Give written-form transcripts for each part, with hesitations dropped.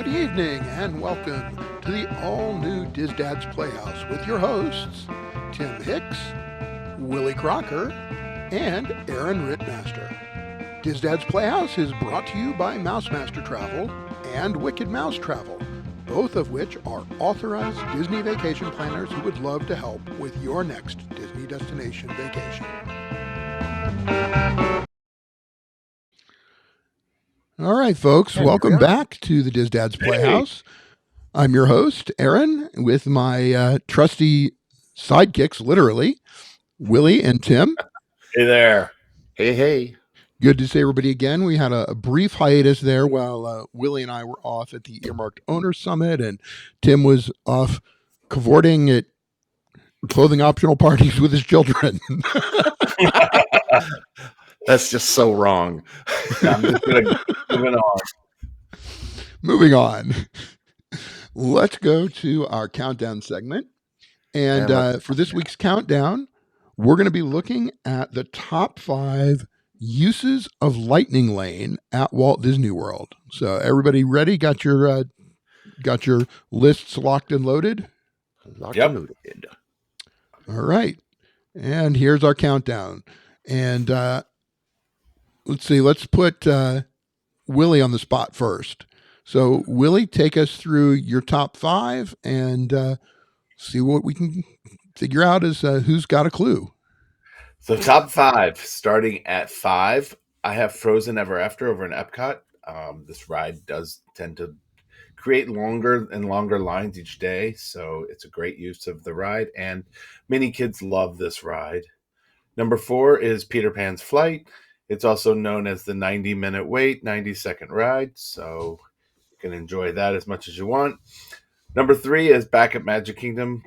Good evening and welcome to the all-new Diz Dad's Playhouse with your hosts, Tim Hicks, Willie Crocker, and Aaron Rittmaster. Diz Dad's Playhouse is brought to you by Mouse Master Travel and Wicked Mouse Travel, both of which are authorized Disney vacation planners who would love to help with your next Disney destination vacation. All right, folks, welcome back to the Diz Dad's Playhouse. I'm your host, Aaron, with my trusty sidekicks, literally, Willie and Tim. Hey there. Hey. Good to see everybody again. We had a brief hiatus there while Willie and I were off at the EarMarked Owners Summit, and Tim was off cavorting at clothing optional parties with his children. That's just so wrong. I'm just gonna Moving on. Let's go to our countdown segment. And for this week's countdown, we're going to be looking at the top 5 uses of Lightning Lane at Walt Disney World. So everybody ready? Got your lists locked and loaded? Locked and loaded. All right. And here's our countdown. And let's see. Let's put Willie on the spot first. So, Willie, take us through your top 5 and see what we can figure out as who's got a clue. So, top 5, starting at 5, I have Frozen Ever After over in Epcot. This ride does tend to create longer and longer lines each day, so it's a great use of the ride, and many kids love this ride. Number 4 is Peter Pan's Flight. It's also known as the 90-minute wait, 90-second ride, so you can enjoy that as much as you want. Number 3 is back at Magic Kingdom,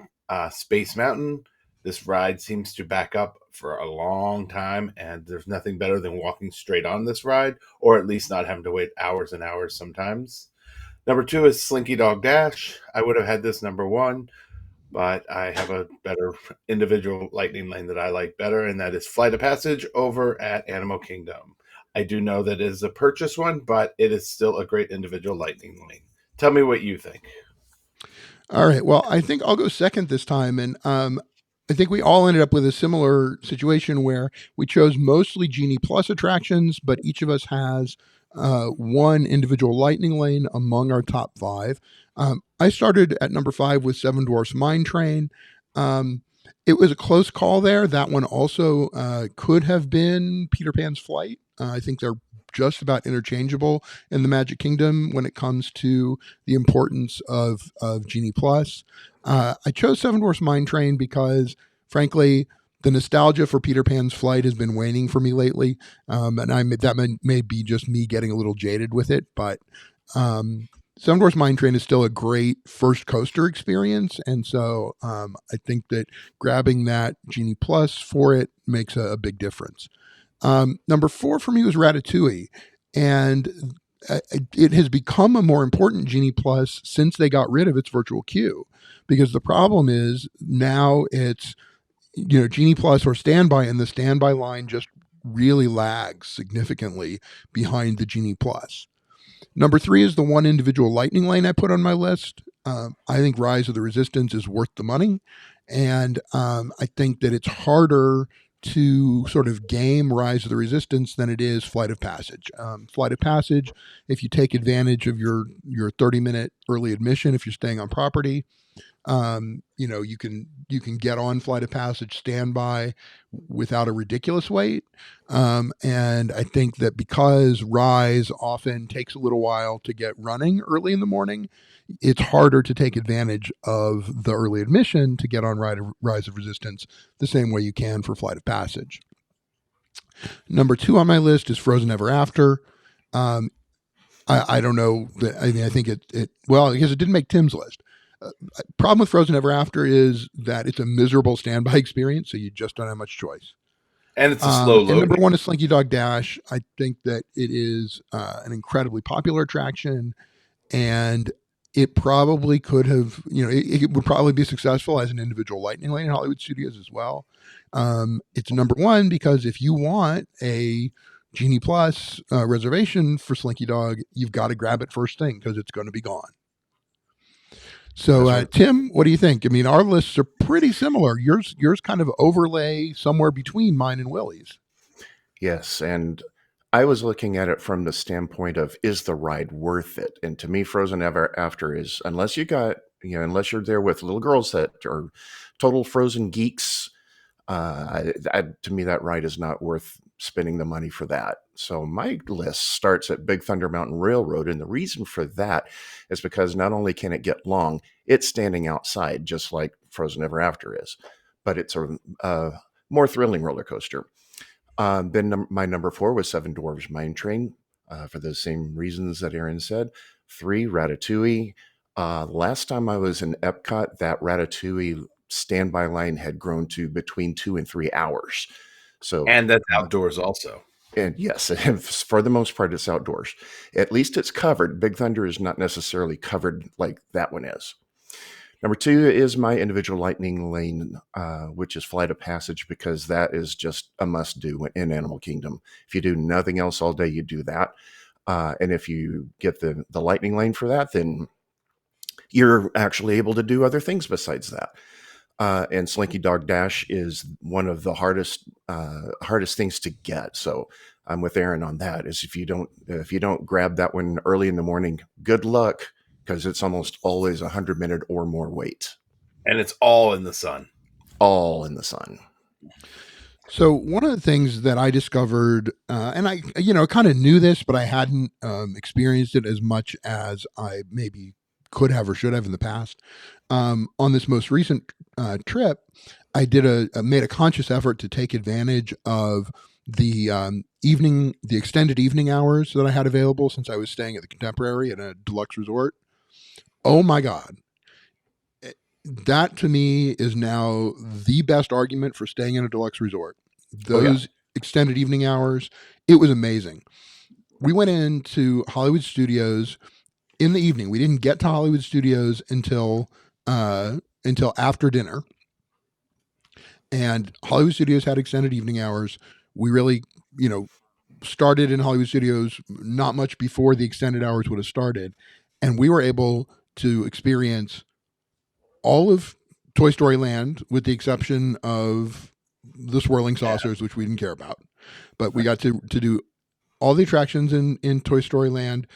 Space Mountain. This ride seems to back up for a long time, and there's nothing better than walking straight on this ride, or at least not having to wait hours and hours sometimes. Number 2 is Slinky Dog Dash. I would have had this number 1, but I have a better individual Lightning Lane that I like better, and that is Flight of Passage over at Animal Kingdom. I do know that it is a purchase one, but it is still a great individual Lightning Lane. Tell me what you think. All right. Well, I think I'll go second this time, and I think we all ended up with a similar situation where we chose mostly Genie Plus attractions, but each of us has one individual Lightning Lane among our top 5. I started at number 5 with Seven Dwarfs Mine Train. It was a close call there. That one also could have been Peter Pan's Flight. I think they're just about interchangeable in the Magic Kingdom when it comes to the importance of Genie Plus. I chose Seven Dwarfs Mine Train because, frankly, the nostalgia for Peter Pan's Flight has been waning for me lately, and that may be just me getting a little jaded with it, but Seven Dwarfs Mine Train is still a great first coaster experience, and so I think that grabbing that Genie Plus for it makes a big difference. Number 4 for me was Ratatouille, and it has become a more important Genie Plus since they got rid of its virtual queue, because the problem is now it's Genie Plus or Standby, and the Standby line just really lags significantly behind the Genie Plus. Number 3 is the one individual Lightning Lane I put on my list. I think Rise of the Resistance is worth the money, and I think that it's harder to sort of game Rise of the Resistance than it is Flight of Passage. Flight of Passage, if you take advantage of your 30-minute early admission, if you're staying on property, you can get on Flight of Passage Standby without a ridiculous wait. And I think that because Rise often takes a little while to get running early in the morning, it's harder to take advantage of the early admission to get on Rise of Resistance the same way you can for Flight of Passage. Number 2 on my list is Frozen Ever After. I don't know. I think because it didn't make Tim's list. Problem with Frozen Ever After is that it's a miserable standby experience, so you just don't have much choice. And it's a slow load. Number 1 is Slinky Dog Dash. I think that it is an incredibly popular attraction, and it probably could have, it would probably be successful as an individual Lightning Lane in Hollywood Studios as well. It's number 1 because if you want a Genie Plus reservation for Slinky Dog, you've got to grab it first thing because it's going to be gone. So, right. Tim, what do you think? I mean, our lists are pretty similar. Yours kind of overlay somewhere between mine and Willie's. Yes, and I was looking at it from the standpoint of, is the ride worth it? And to me, Frozen Ever After is, unless you're there with little girls that are total Frozen geeks, to me, that ride is not worth spending the money for that. So my list starts at Big Thunder Mountain Railroad. And the reason for that is because not only can it get long, it's standing outside, just like Frozen Ever After is, but it's a more thrilling roller coaster. Then my number 4 was Seven Dwarfs Mine Train, for the same reasons that Aaron said. 3, Ratatouille. Last time I was in Epcot, that Ratatouille standby line had grown to between 2 and 3 hours. So, And that's outdoors also. and yes, for the most part, it's outdoors. At least it's covered. Big Thunder is not necessarily covered like that one is. Number 2 is my individual lightning lane, which is Flight of Passage, because that is just a must-do in Animal Kingdom. If you do nothing else all day, you do that. And if you get the lightning lane for that, then you're actually able to do other things besides that. And Slinky Dog Dash is one of the hardest things to get. So I'm with Aaron on that. Is if you don't grab that one early in the morning, good luck, because it's almost always 100-minute or more wait. And it's all in the sun. All in the sun. So one of the things that I discovered, and I, kind of knew this, but I hadn't experienced it as much as I maybe could have or should have in the past. On this most recent trip, I made a conscious effort to take advantage of the extended evening hours that I had available since I was staying at the Contemporary at a deluxe resort. Oh my God. That to me is now the best argument for staying in a deluxe resort. Those extended evening hours, it was amazing. We went into Hollywood Studios in the evening. We didn't get to Hollywood Studios until after dinner. And Hollywood Studios had extended evening hours. We really, started in Hollywood Studios not much before the extended hours would have started. And we were able to experience all of Toy Story Land with the exception of the swirling saucers, which we didn't care about. But we got to do all the attractions in Toy Story Land,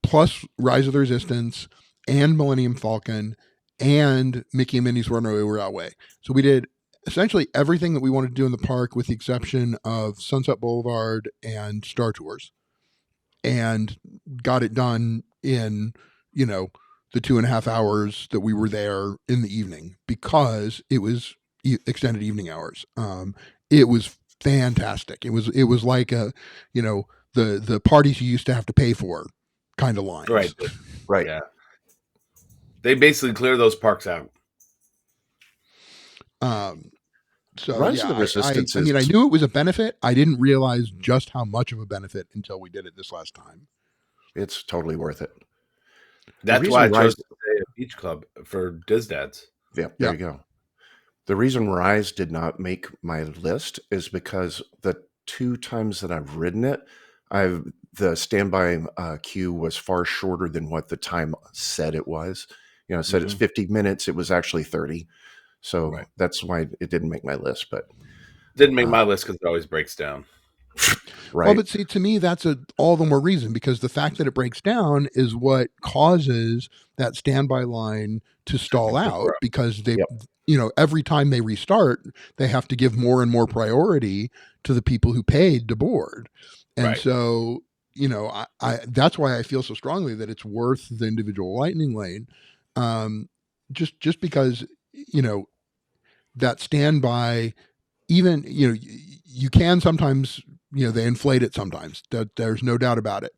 plus Rise of the Resistance and Millennium Falcon and Mickey and Minnie's Runaway Railway. So we did essentially everything that we wanted to do in the park with the exception of Sunset Boulevard and Star Tours, and got it done in, the 2.5 hours that we were there in the evening because it was extended evening hours. It was fantastic. It was like the parties you used to have to pay for kind of lines. Right. Yeah. They basically clear those parks out. So Rise of the Resistance I knew it was a benefit. I didn't realize just how much of a benefit until we did it this last time. It's totally worth it. That's why I chose to stay at Beach Club for Disdads. Yeah, there you go. The reason Rise did not make my list is because the 2 times that I've ridden it, the standby queue was far shorter than what the time said it was. It said it's 50 minutes. It was actually 30. So that's why it didn't make my list. But didn't make my list because it always breaks down. Right. Well, but see, to me, that's all the more reason, because the fact that it breaks down is what causes that standby line to stall out, because they, every time they restart, they have to give more and more priority to the people who paid to board. And so, I that's why I feel so strongly that it's worth the individual lightning lane. Just because, that standby, even, you can sometimes, they inflate it sometimes. There's no doubt about it.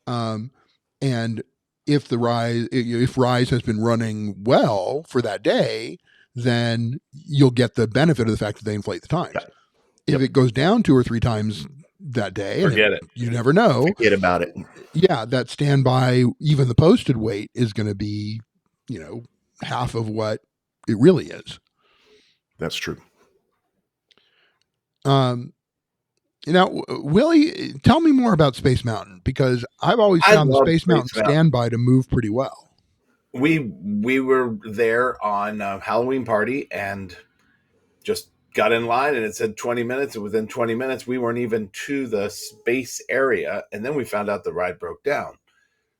And if Rise has been running well for that day, then you'll get the benefit of the fact that they inflate the times. If it goes down 2 or 3 times that day, forget it. You never know. Forget about it. Yeah, that standby, even the posted wait, is going to be, half of what it really is. That's true. Now, Willie, tell me more about Space Mountain, because I've always I found the love Space Mountain Space Mountain. standby to move pretty well. We were there on Halloween party and just got in line, and it said 20 minutes, and within 20 minutes we weren't even to the space area, and then we found out the ride broke down.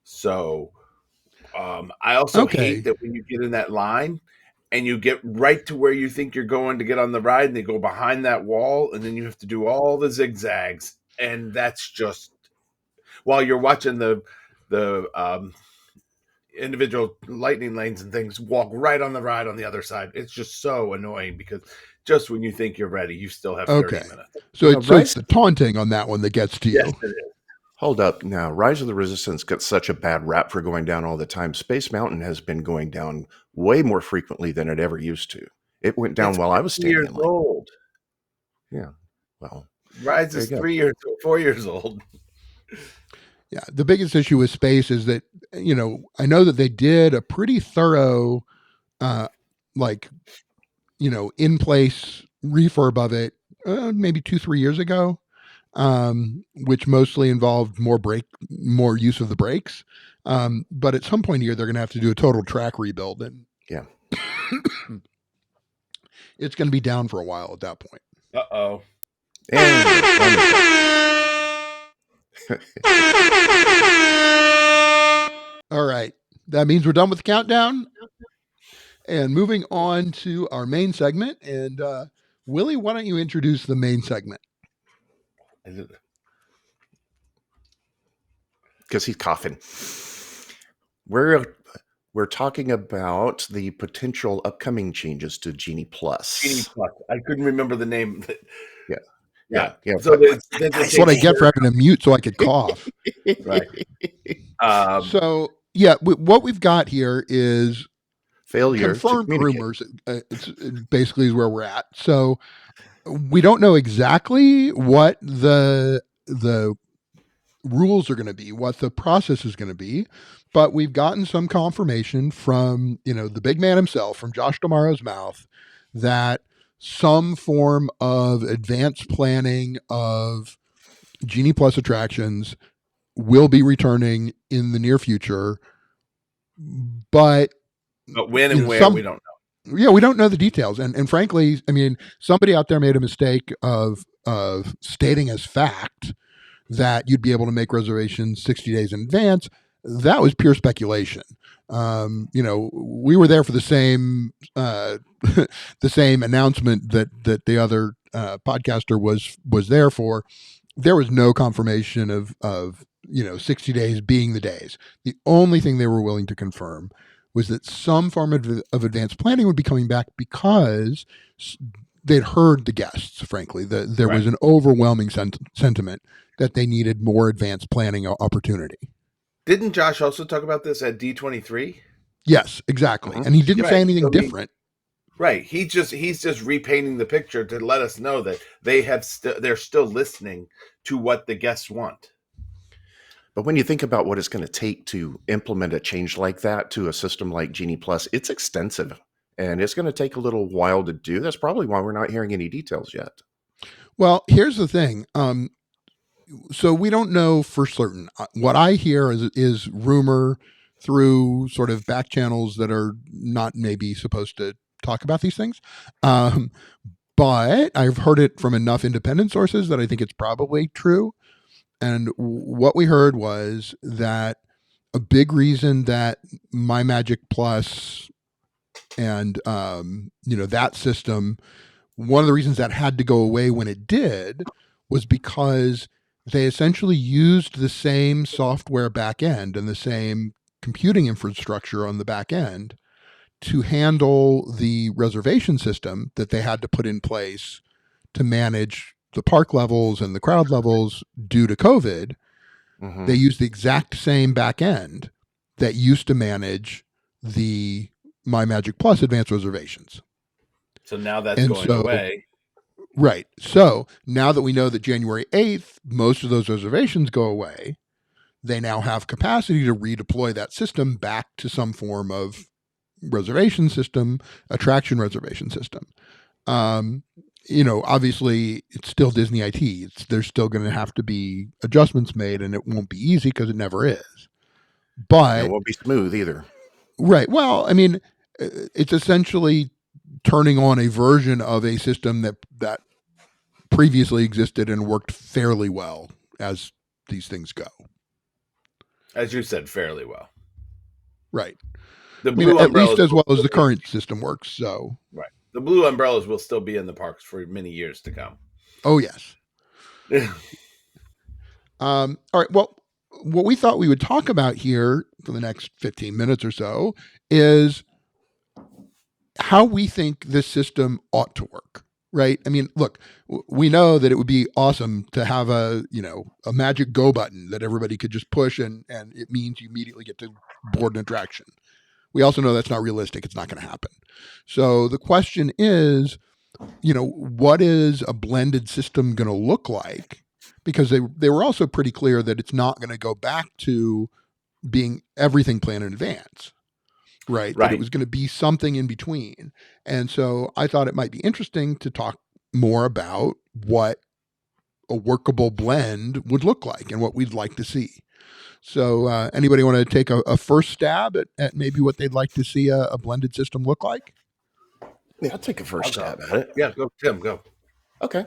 So I also hate Okay. that when you get in that line and you get right to where you think you're going to get on the ride, and they go behind that wall, and then you have to do all the zigzags, and that's just while you're watching the individual lightning lanes and things walk right on the ride on the other side. It's just so annoying because just when you think you're ready, you still have 30 Okay. minutes. So Now, it's the taunting on that one that gets to Yes, you. it is. Hold up. Now, Rise of the Resistance got such a bad rap for going down all the time. Space Mountain has been going down way more frequently than it ever used to. It went down It's while I was 50 standing years in line. old. Yeah. Well, Rise there is you go. 3 years, 4 years old. Yeah. The biggest issue with space is that, I know that they did a pretty thorough, like, in place refurb of it maybe 2-3 years ago, which mostly involved more use of the brakes. But at some point here, they're going to have to do a total track rebuild, and Yeah. it's going to be down for a while at that point. Uh-oh. And we're done with that. All right. That means we're done with the countdown and moving on to our main segment. And Willie, why don't you introduce the main segment? Because he's coughing. We're talking about the potential upcoming changes to Genie Plus. Genie Plus. I couldn't remember the name. Yeah. So That's what I get for having to mute so I could cough. Right. So, yeah, what we've got here is Failure to confirmed communicate. rumors. It's basically is where we're at. So we don't know exactly what the rules are going to be, what the process is going to be, but we've gotten some confirmation from, the big man himself, from Josh D'Amaro's mouth, that some form of advanced planning of Genie Plus attractions will be returning in the near future. But when and where, we don't know. Yeah, we don't know the details. And frankly, I mean, somebody out there made a mistake of stating as fact that you'd be able to make reservations 60 days in advance. That was pure speculation. We were there for the same the same announcement that the other podcaster was there for. There was no confirmation of 60 days being the days. The only thing they were willing to confirm was that some form of advanced planning would be coming back because they'd heard the guests, frankly. There was an overwhelming sentiment that they needed more advanced planning opportunity. Didn't Josh also talk about this at D23? Yes, exactly. And he didn't say anything different. He's just repainting the picture to let us know that they're still listening to what the guests want. But when you think about what it's going to take to implement a change like that to a system like Genie Plus, it's extensive and it's going to take a little while to do. That's probably why we're not hearing any details yet. Well, here's the thing. So we don't know for certain. What I hear is rumor through sort of back channels that are not maybe supposed to talk about these things. But I've heard it from enough independent sources that I think it's probably true. And what we heard was that a big reason that My Magic Plus and, that system, one of the reasons that had to go away when it did was because they essentially used the same software back end and the same computing infrastructure on the back end to handle the reservation system that they had to put in place to manage the park levels and the crowd levels due to COVID. Mm-hmm. They used the exact same back end that used to manage the My Magic Plus advanced reservations. So now that's going away. Right. So now that we know that January 8th, most of those reservations go away, they now have capacity to redeploy that system back to some form of reservation system, attraction reservation system. Obviously it's still Disney IT. There's still going to have to be adjustments made, and it won't be easy because it never is. It But won't be smooth either. right, well, I mean, it's essentially turning on a version of a system that previously existed and worked fairly well as these things go. As you said, fairly well. Right. The I mean, blue at least umbrellas as well will as the still be- current system works. So, right. The blue umbrellas will still be in the parks for many years to come. oh yes. All right. Well, what we thought we would talk about here for the next 15 minutes or so is how we think this system ought to work. Right. I mean, look, we know that it would be awesome to have a magic go button that everybody could just push and it means you immediately get to board an attraction. We also know that's not realistic. It's not going to happen. So the question is, what is a blended system going to look like? Because they were also pretty clear that it's not going to go back to being everything planned in advance. Right. That it was going to be something in between. And so I thought it might be interesting to talk more about what a workable blend would look like and what we'd like to see. So anybody want to take a first stab at maybe what they'd like to see a blended system look like? Yeah, I'll take a first I'll stab go. at it. Yeah, go, Tim, go. Okay.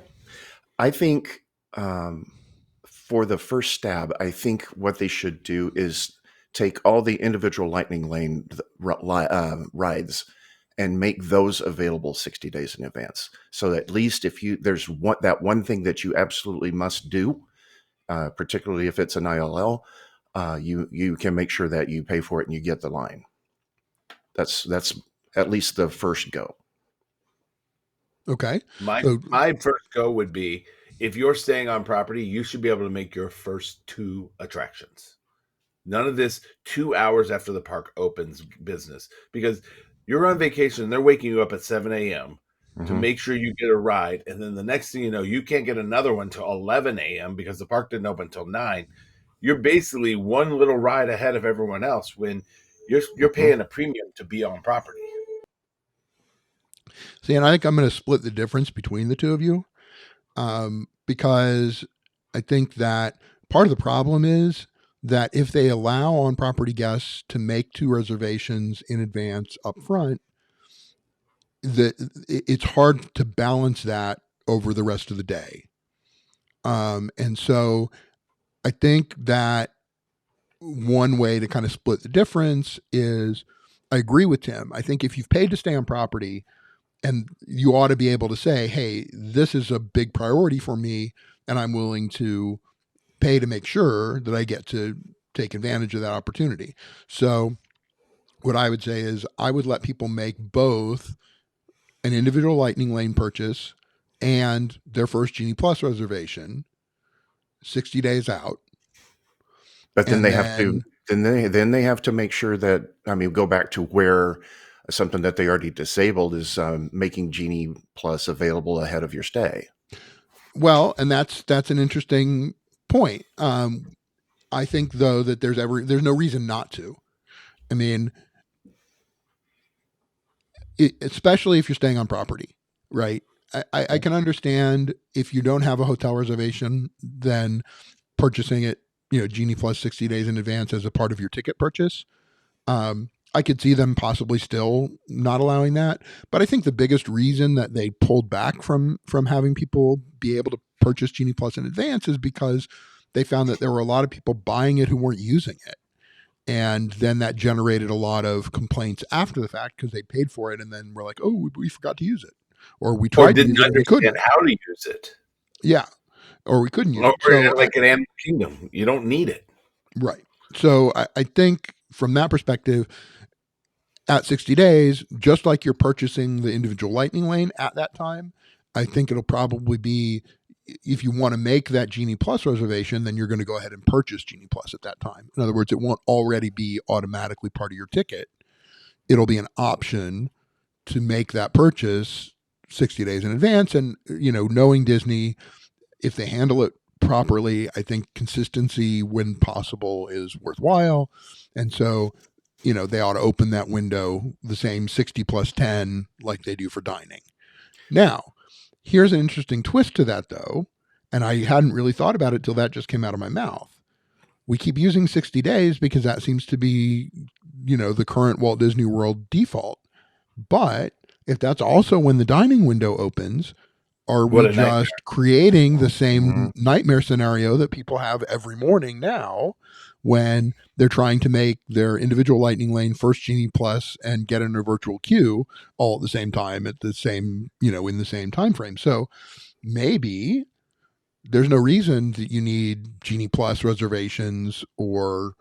I think for the first stab, I think what they should do is take all the individual Lightning Lane rides and make those available 60 days in advance. So that at least if there's that one thing that you absolutely must do, particularly if it's an ILL, you can make sure that you pay for it and you get the line. That's at least the first go. Okay. My first go would be, if you're staying on property, you should be able to make your first 2 attractions. None of this 2 hours after the park opens business, because you're on vacation and they're waking you up at 7 a.m. to make sure you get a ride. And then the next thing you know, you can't get another one till 11 a.m. because the park didn't open until 9. You're basically one little ride ahead of everyone else when you're paying a premium to be on property. See, and I think I'm going to split the difference between the two of you, because I think that part of the problem is that if they allow on-property guests to make 2 reservations in advance up front, it's hard to balance that over the rest of the day. And so I think that one way to kind of split the difference is, I agree with Tim. I think if you've paid to stay on property, and you ought to be able to say, hey, this is a big priority for me, and I'm willing to pay to make sure that I get to take advantage of that opportunity. So what I would say is I would let people make both an individual Lightning Lane purchase and their first Genie Plus reservation 60 days out. But then they have to make sure that, go back to where something that they already disabled is making Genie Plus available ahead of your stay. Well, and that's an interesting point. I think though that there's no reason not to. I mean, especially if you're staying on property, right? I can understand if you don't have a hotel reservation, then purchasing it, Genie Plus 60 days in advance as a part of your ticket purchase. I could see them possibly still not allowing that, but I think the biggest reason that they pulled back from having people be able to purchase Genie Plus in advance is because they found that there were a lot of people buying it who weren't using it. And then that generated a lot of complaints after the fact because they paid for it and then we're like, oh, we forgot to use it. Or we tried to use it and we couldn't. How to use it. Yeah. Or we couldn't use it. So, like an Animal Kingdom, you don't need it. Right. So I think from that perspective, at 60 days, just like you're purchasing the individual Lightning Lane at that time, I think it'll probably be, if you want to make that Genie Plus reservation, then you're going to go ahead and purchase Genie Plus at that time. In other words, it won't already be automatically part of your ticket. It'll be an option to make that purchase 60 days in advance. And, knowing Disney, if they handle it properly, I think consistency when possible is worthwhile. And so, they ought to open that window the same 60 plus 10 like they do for dining. Now, Here's an interesting twist to that, though, and I hadn't really thought about it till that just came out of my mouth. We keep using 60 days because that seems to be, the current Walt Disney World default. But if that's also when the dining window opens, are What we a nightmare. just creating the Mhm. same nightmare scenario that people have every morning now when they're trying to make their individual lightning lane first Genie Plus and get in a virtual queue all at the same time at the same, in the same time frame? So maybe there's no reason that you need Genie Plus reservations or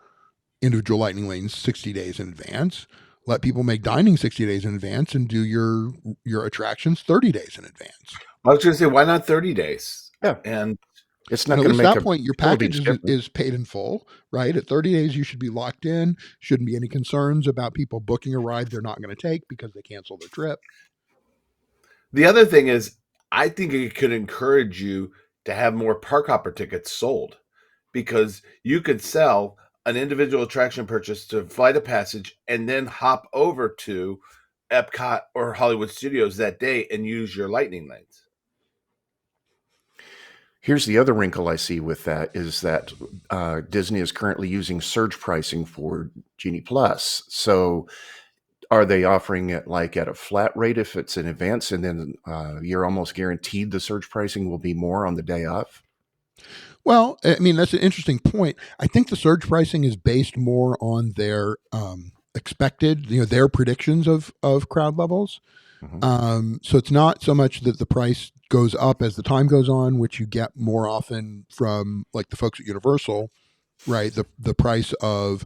individual lightning lanes 60 days in advance. Let people make dining 60 days in advance and do your attractions 30 days in advance. I was going to say, why not 30 days? Yeah. And It's And not at going to least make at a that point, your still a package huge difference. is paid in full, right? At 30 days, you should be locked in. Shouldn't be any concerns about people booking a ride they're not going to take because they cancel their trip. the other thing is, I think it could encourage you to have more park hopper tickets sold, because you could sell an individual attraction purchase to Flight of Passage and then hop over to Epcot or Hollywood Studios that day and use your lightning lanes. Here's the other wrinkle I see with that is that Disney is currently using surge pricing for Genie Plus. So are they offering it like at a flat rate if it's in advance, and then you're almost guaranteed the surge pricing will be more on the day of? Well, I mean, that's an interesting point. I think the surge pricing is based more on their expected, their predictions of crowd levels. Mhm. So it's not so much that the price goes up as the time goes on, which you get more often from like the folks at Universal, right? The price of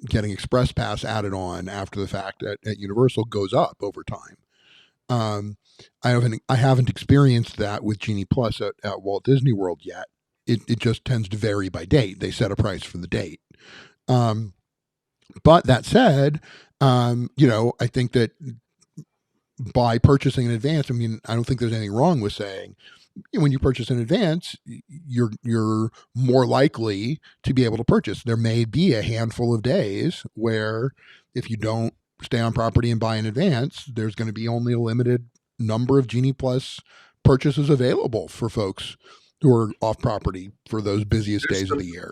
getting Express Pass added on after the fact at Universal goes up over time. Um, I haven't experienced that with Genie Plus at Walt Disney World yet. It just tends to vary by date. They set a price for the date. Um, but that said, I think that by purchasing in advance, I mean, I don't think there's anything wrong with saying when you purchase in advance, you're more likely to be able to purchase. There may be a handful of days where if you don't stay on property and buy in advance, there's going to be only a limited number of Genie Plus purchases available for folks who are off property for those busiest There's days of some the year.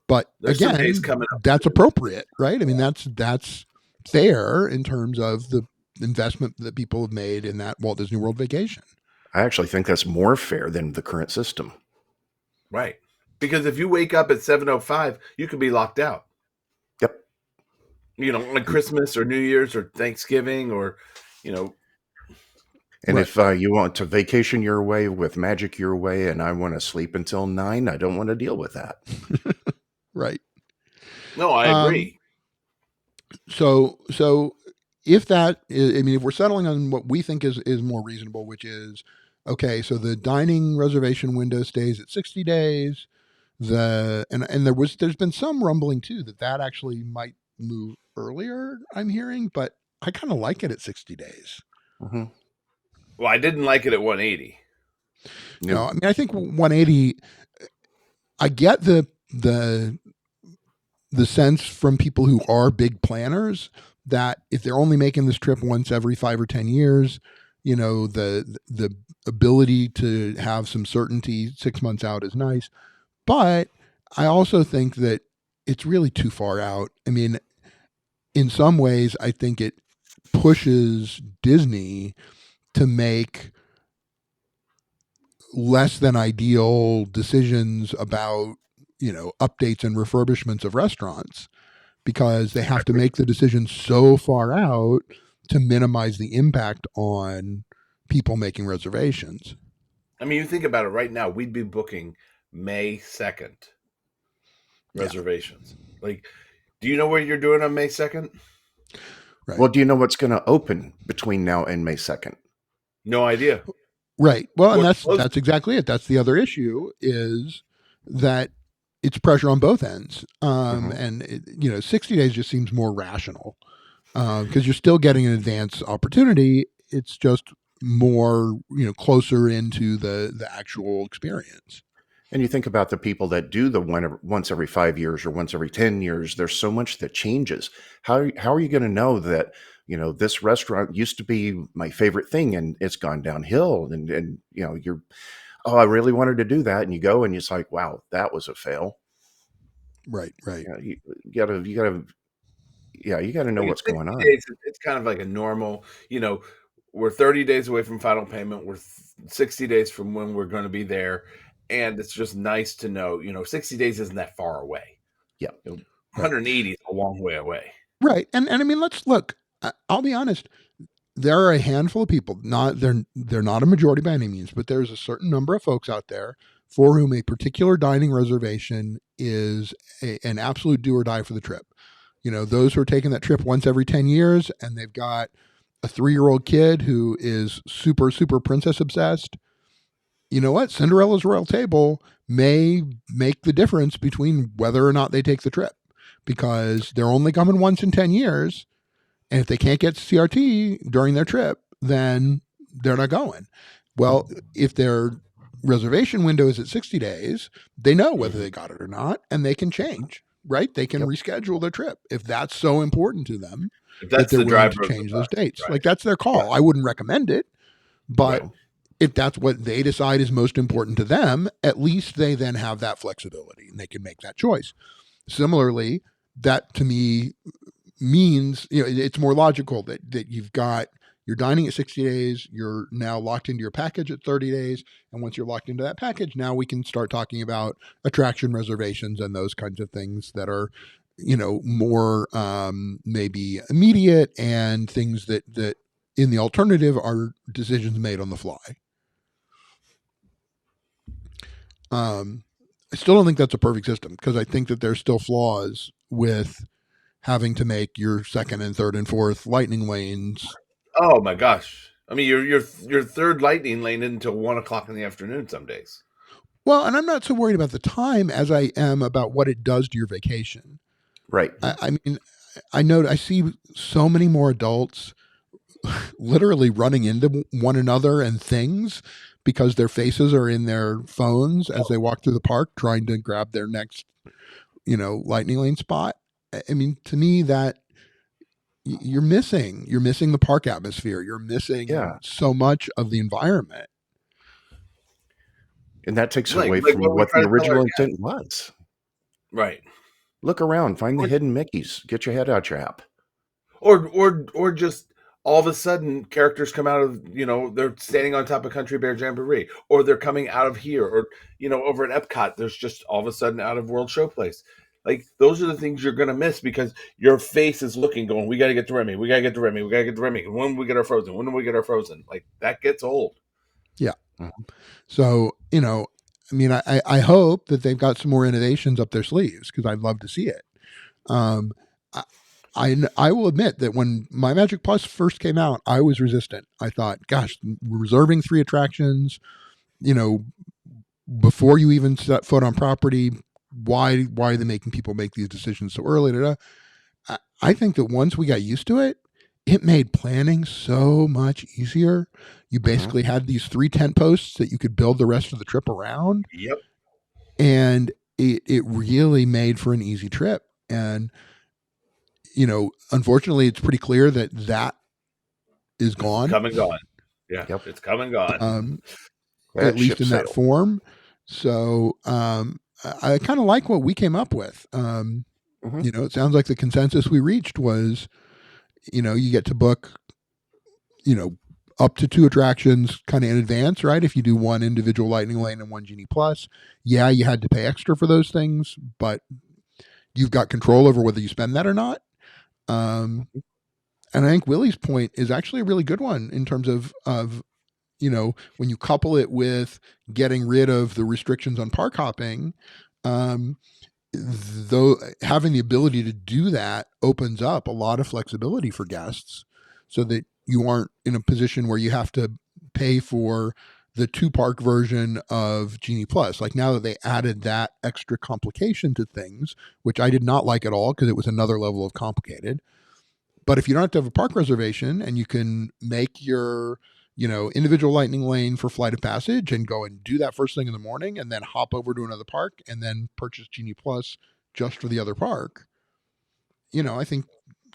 But there's some days again, coming up. that's appropriate, right? I mean, that's fair in terms of the investment that people have made in that Walt Disney World vacation. I actually think that's more fair than the current system. Right. Because if you wake up at 7:05, you could be locked out. Yep. On Christmas or New Year's or Thanksgiving or, you know, And Right. if you want to vacation your way with magic your way and I want to sleep until 9, I don't want to deal with that. Right. no, I Um, agree. so if that is, I mean, if we're settling on what we think is more reasonable, which is okay, so the dining reservation window stays at 60 days. And there's been some rumbling too that actually might move earlier, I'm hearing, but I kind of like it at 60 days. Mm-hmm. Well, I didn't like it at 180. No, I mean, I think 180, I get the sense from people who are big planners that if they're only making this trip once every 5 or 10 years, the ability to have some certainty 6 months out is nice. But I also think that it's really too far out. I mean, in some ways, I think it pushes Disney to make less than ideal decisions about, updates and refurbishments of restaurants because they have to make the decision so far out to minimize the impact on people making reservations. I mean, you think about it right now, we'd be booking May 2nd Yeah. reservations. Like, do you know what you're doing on May 2nd? Right. Well, do you know what's going to open between now and May 2nd? No idea. Right. Well, and We're that's close. that's exactly it. That's the other issue is that it's pressure on both ends. Mhm. And 60 days just seems more rational because you're still getting an advance opportunity. It's just more, closer into the actual experience. And you think about the people that do the once every 5 years or once every 10 years, there's so much that changes. How are you going to know that, this restaurant used to be my favorite thing and it's gone downhill. And oh, I really wanted to do that. And you go and it's like, wow, that was a fail. Right. You gotta know Like in what's going 60 on. days, it's kind of like a normal, we're 30 days away from final payment. We're 60 days from when we're going to be there. And it's just nice to know, 60 days isn't that far away. Yeah. 180 is a long way away. Right. And I mean, let's look. I'll be honest. There are a handful of people. They're not a majority by any means, but there's a certain number of folks out there for whom a particular dining reservation is an absolute do or die for the trip. Those who are taking that trip once every 10 years, and they've got a 3-year-old kid who is super, super princess obsessed. You know what? Cinderella's Royal Table may make the difference between whether or not they take the trip, because they're only coming once in 10 years. And if they can't get CRT during their trip, then they're not going. Well, if their reservation window is at 60 days, they know whether they got it or not, and they can change, right? They can reschedule their trip if that's so important to them that they're willing to change those dates. Right. Like, that's their call. Yeah. I wouldn't recommend it, but Well, if that's what they decide is most important to them, at least they then have that flexibility and they can make that choice. Similarly, that to me means, it's more logical that you're dining at 60 days, you're now locked into your package at 30 days. And once you're locked into that package, now we can start talking about attraction reservations and those kinds of things that are, more maybe immediate, and things that in the alternative are decisions made on the fly. I still don't think that's a perfect system, because I think that there's still flaws with having to make your second and third and fourth lightning lanes. Oh my gosh! I mean, your third lightning lane isn't until 1:00 in the afternoon some days. Well, and I'm not so worried about the time as I am about what it does to your vacation. right. I mean, I see so many more adults literally running into one another and things because their faces are in their phones as they walk through the park trying to grab their next, lightning lane spot. I mean, to me, that you're missing the park atmosphere. You're missing so much of the environment. And that takes Like away what from we're what trying the to tell our original guests. intent was. Right. Look around, find the Or- hidden Mickeys, get your head out your app. Or just all of a sudden characters come out of, they're standing on top of Country Bear Jamboree, or they're coming out of here, or over at Epcot there's just all of a sudden out of World Showplace. Like, those are the things you're gonna miss because your face is looking, going, we gotta get to Remy, we gotta get to Remy, we gotta get to Remy. When we get our Frozen, when do we get our Frozen? Like, that gets old. Yeah. So, I mean, I hope that they've got some more innovations up their sleeves, because I'd love to see it. I will admit that when My Magic Plus first came out, I was resistant. I thought, gosh, reserving 3 attractions, before you even set foot on property, why are they making people make these decisions so early? I think that once we got used to it, it made planning so much easier. You basically had these 3 tent posts that you could build the rest of the trip around. Yep. And it really made for an easy trip. And, unfortunately, it's pretty clear that is gone. Come and gone. Yeah. Yep. It's come and gone. At least in that form. So I kind of like what we came up with. It sounds like the consensus we reached was, you get to book, up to 2 attractions kind of in advance, right? If you do one individual lightning lane and one Genie Plus, you had to pay extra for those things, but you've got control over whether you spend that or not. And I think Willie's point is actually a really good one in terms of when you couple it with getting rid of the restrictions on park hopping, though having the ability to do that opens up a lot of flexibility for guests, so that you aren't in a position where you have to pay for the 2-park version of Genie Plus. Like, now that they added that extra complication to things, which I did not like at all because it was another level of complicated. But if you don't have to have a park reservation and you can make your, individual lightning lane for Flight of Passage and go and do that first thing in the morning and then hop over to another park and then purchase Genie Plus just for the other park, I think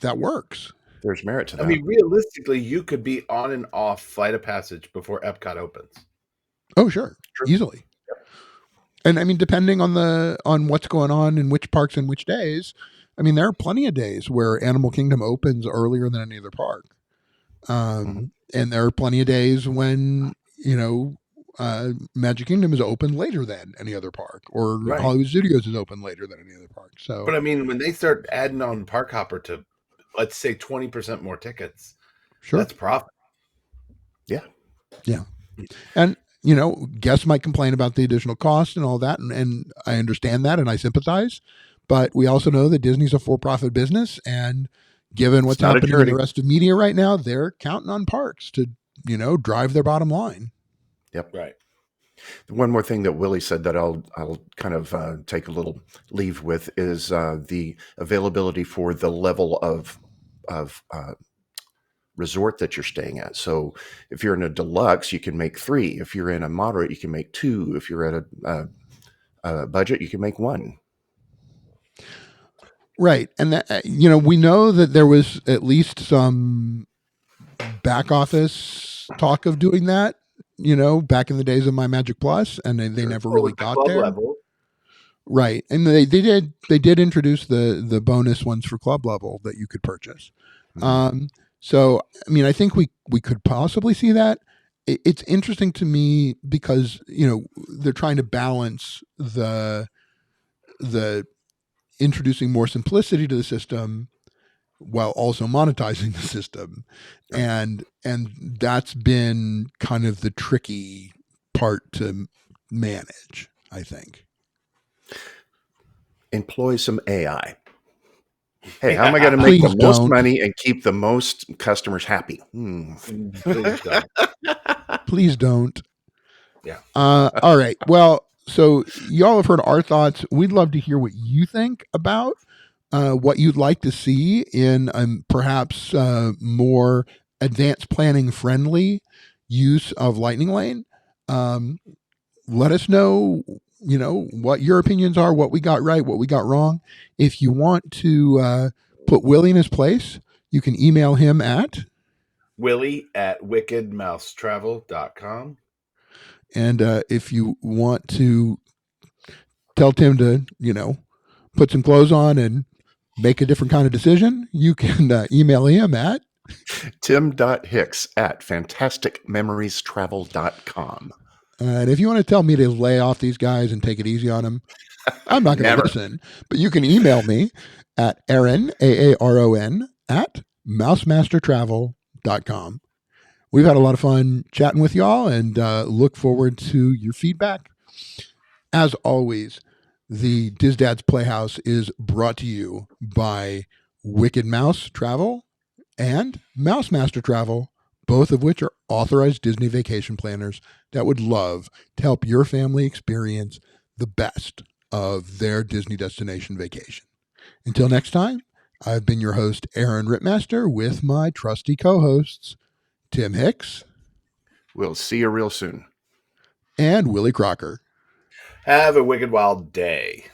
that works. there's merit to I that. mean, realistically, you could be on and off Flight of Passage before Epcot opens. Oh, sure. True. Easily. And I mean, depending on what's going on in which parks and which days, I mean, there are plenty of days where Animal Kingdom opens earlier than any other park. And there are plenty of days when, Magic Kingdom is open later than any other park, or Right. Hollywood Studios is open later than any other park. So, But I mean, when they start adding on Park Hopper to, let's say, 20% more tickets, sure. that's profit. Yeah. And, guests might complain about the additional cost and all that. And I understand that and I sympathize. But we also know that Disney's a for-profit business. And given what's not a happening in charity. the rest of media right now, they're counting on parks to, drive their bottom line. Yep. Right. One more thing that Willie said that I'll kind of take a little leave with is the availability for the level of resort that you're staying at. So if you're in a deluxe, you can make 3. If you're in a moderate, you can make 2. If you're at a budget, you can make 1. Right. And that, we know that there was at least some back office talk of doing that, back in the days of My Magic Plus, and they never really With the got club there. level, Right. And they did introduce the bonus ones for club level that you could purchase. So, I mean, I think we could possibly see that. It's interesting to me because, they're trying to balance the introducing more simplicity to the system while also monetizing the system. And that's been kind of the tricky part to manage, I think. Employ some AI. Hey, how am I going to make Please the most don't. money and keep the most customers happy? please don't. Please don't. Yeah. All right. Well, so y'all have heard our thoughts. We'd love to hear what you think about what you'd like to see in perhaps more advanced planning friendly use of Lightning Lane. Let us know, what your opinions are, what we got right, what we got wrong. If you want to put Willie in his place, you can email him at Willie@wickedmousetravel.com. And if you want to tell Tim to, put some clothes on and make a different kind of decision, you can email him at tim.hicks@fantasticmemoriestravel.com. and if you want to tell me to lay off these guys and take it easy on them, I'm not going to listen. But you can email me at Aaron, AARON, at mousemastertravel.com. We've had a lot of fun chatting with y'all and look forward to your feedback. As always, the Dizdad's Playhouse is brought to you by Wicked Mouse Travel and Mouse Master Travel, both of which are authorized Disney vacation planners that would love to help your family experience the best of their Disney destination vacation. Until next time, I've been your host, Aaron Rittmaster, with my trusty co-hosts, Tim Hicks. We'll see you real soon. And Willie Crocker. Have a wicked wild day.